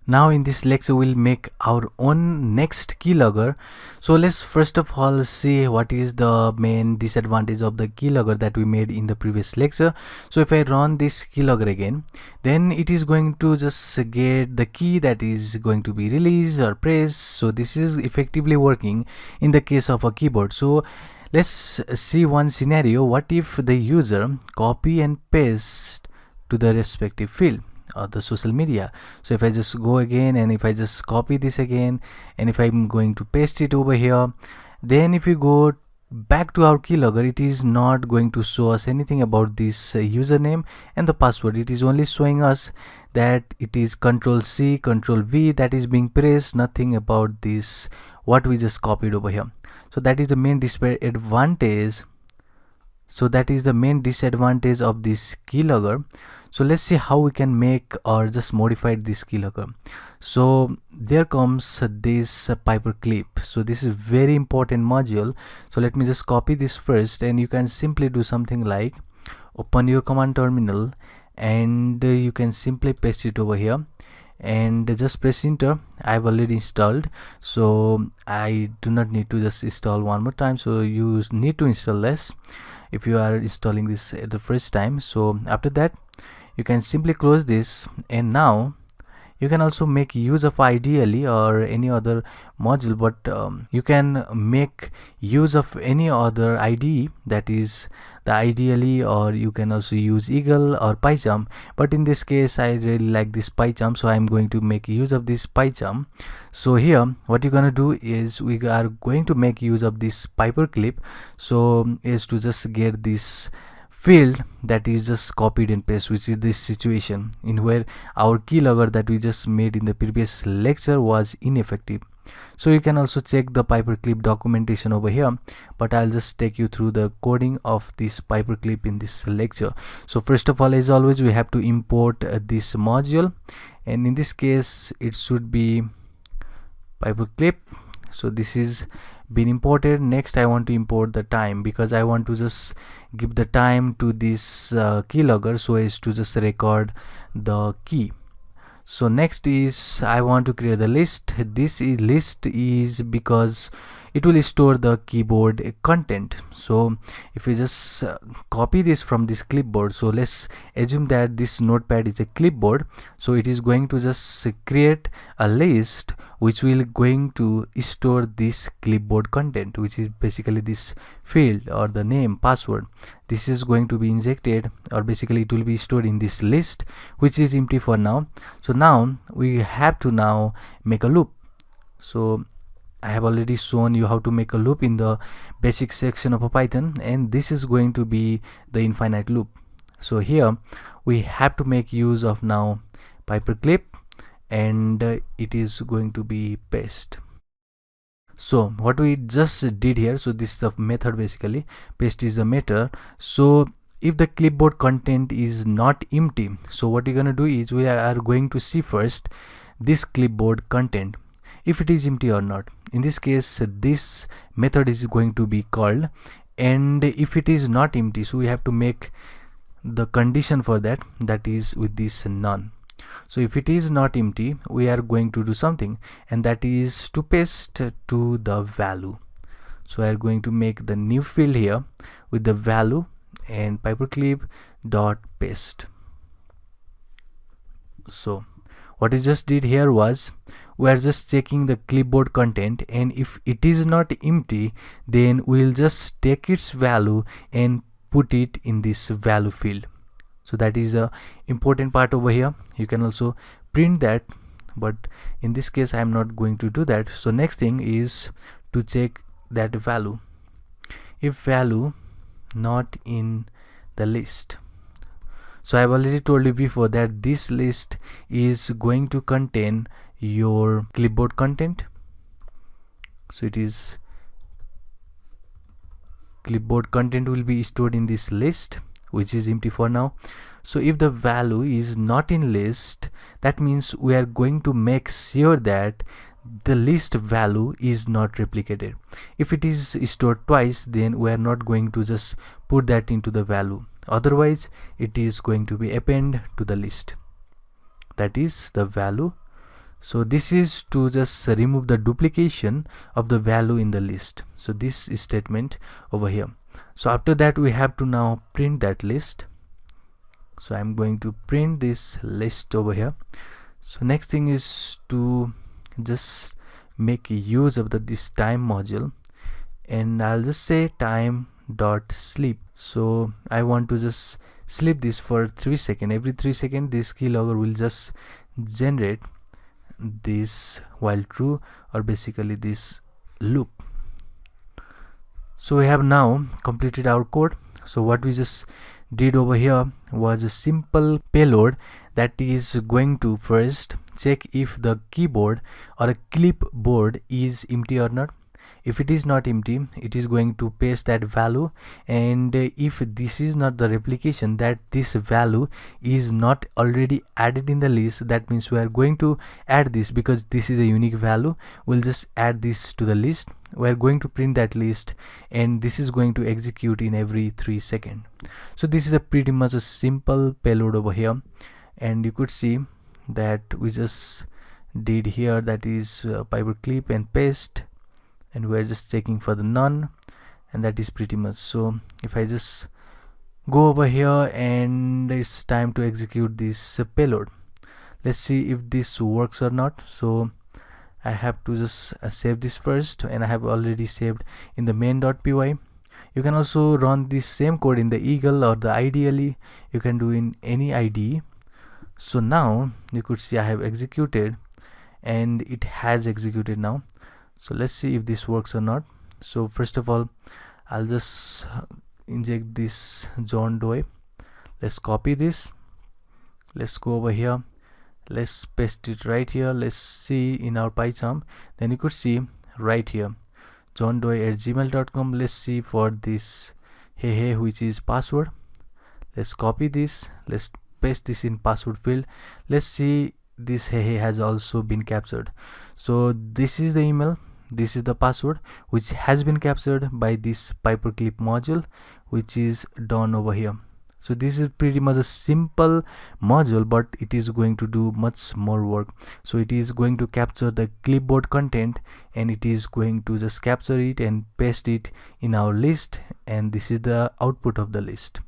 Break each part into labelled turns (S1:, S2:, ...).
S1: Now in this lecture we'll make our own next keylogger. So let's first of all see what is the main disadvantage of the keylogger that we made in the previous lecture. So if I run this keylogger again, then it is going to just get the key that is going to be released or pressed. So this is effectively working in the case of a keyboard. So let's see one scenario. What if the user copy and paste to the respective field or the social media? So if I just go again and if I just copy this again and if I'm going to paste it over here, then if you go back to our keylogger, it is not going to show us anything about this username and the password. It is only showing us that it is Ctrl+C, Ctrl+V that is being pressed, nothing about this what we just copied over here. So that is the main disadvantage. So that is the main disadvantage of this keylogger. So let's see how we can make or just modify this keylogger. So there comes this pyperclip. So this is very important module. So let me just copy this first, and you can simply do something like open your command terminal and you can simply paste it over here and just press enter. I've already installed, so I do not need to just install one more time. So you need to install less if you are installing this at the first time. So after that you can simply close this, and now you can also make use of ideally or any other module, but you can make use of any other IDE, that is the ideally, or you can also use Eagle or PyCharm. But in this case I really like this PyCharm, so I'm going to make use of this PyCharm. So here what you're gonna do is we are going to make use of this pyperclip, so is to just get this field that is just copied and pasted, which is this situation in where our keylogger that we just made in the previous lecture was ineffective. So you can also check the pyperclip documentation over here, but I'll just take you through the coding of this pyperclip in this lecture. So first of all, as always, we have to import this module, and in this case it should be pyperclip. So this is been imported. Next I want to import the time, because I want to just give the time to this keylogger so as to just record the key. So next is I want to create the list. This is list is because it will store the keyboard content. So if we just copy this from this clipboard, so let's assume that this notepad is a clipboard, so it is going to just create a list which will going to store this clipboard content, which is basically this field or the name, password. This is going to be injected, or basically it will be stored in this list, which is empty for now. So now we have to now make a loop. So I have already shown you how to make a loop in the basic section of a Python, and this is going to be the infinite loop. So here we have to make use of now pyperclip, and it is going to be paste. So what we just did here, so this is the method, basically paste is the method. So if the clipboard content is not empty, so what we're gonna do is we are going to see first this clipboard content if it is empty or not. In this case this method is going to be called, and if it is not empty, so we have to make the condition for that, that is with this none. So if it is not empty, we are going to do something, and that is to paste to the value. So we are going to make the new field here with the value and pyperclip dot paste. So what we just did here was we are just checking the clipboard content, and if it is not empty, then we'll just take its value and put it in this value field. So that is a important part over here. You can also print that, but in this case I am not going to do that. So next thing is to check that value. If value not in the list, so I have already told you before that this list is going to contain your clipboard content. So it is clipboard content will be stored in this list, which is empty for now. So if the value is not in list, that means we are going to make sure that the list value is not replicated. If it is stored twice, then we are not going to just put that into the value, otherwise it is going to be append to the list, that is the value. So this is to just remove the duplication of the value in the list. So this is statement over here. So after that we have to now print that list. So I'm going to print this list over here. So next thing is to just make use of this time module, and I'll just say time dot sleep. So I want to just sleep this for 3 seconds. Every 3 seconds this keylogger will just generate this while true, or basically this loop. So we have now completed our code. So what we just did over here was a simple payload that is going to first check if the keyboard or a clipboard is empty or not. If it is not empty, it is going to paste that value, and if this is not the replication, that this value is not already added in the list, that means we are going to add this because this is a unique value. We'll just add this to the list. We are going to print that list, and this is going to execute in every 3 seconds. So this is a pretty much a simple payload over here, and you could see that we just did here, that is pyperclip and paste, and we're just checking for the none, and that is pretty much. So if I just go over here, and it's time to execute this payload. Let's see if this works or not. So I have to just save this first, and I have already saved in the main.py. You can also run this same code in the Eagle or the IDLE. You can do in any IDE. So now you could see I have executed, and it has executed now. So let's see if this works or not. So first of all, I'll just inject this John Doe. Let's copy this. Let's go over here. Let's paste it right here. Let's see in our PyCharm. Then you could see right here, johndoe@gmail.com. Let's see for this hey, which is password. Let's copy this. Let's paste this in password field. Let's see this hey has also been captured. So this is the email, this is the password which has been captured by this pyperclip module, which is done over here. So this is pretty much a simple module, but it is going to do much more work. So it is going to capture the clipboard content, and it is going to just capture it and paste it in our list, and this is the output of the list.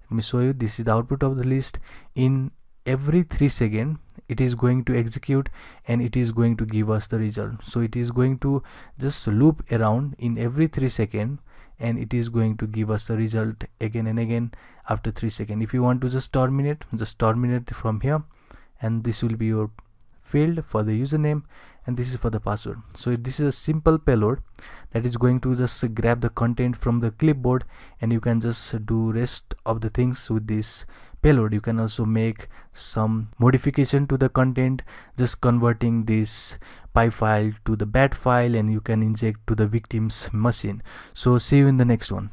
S1: Let me show you. This is the output of the list. In every 3 seconds it is going to execute, and it is going to give us the result. So it is going to just loop around in every 3 seconds, and it is going to give us the result again and again after 3 seconds. If you want to just terminate from here, and this will be your field for the username, and this is for the password. So this is a simple payload that is going to just grab the content from the clipboard, and you can just do rest of the things with this payload. You can also make some modification to the content, just converting this py file to the bat file, and you can inject to the victim's machine. So see you in the next one.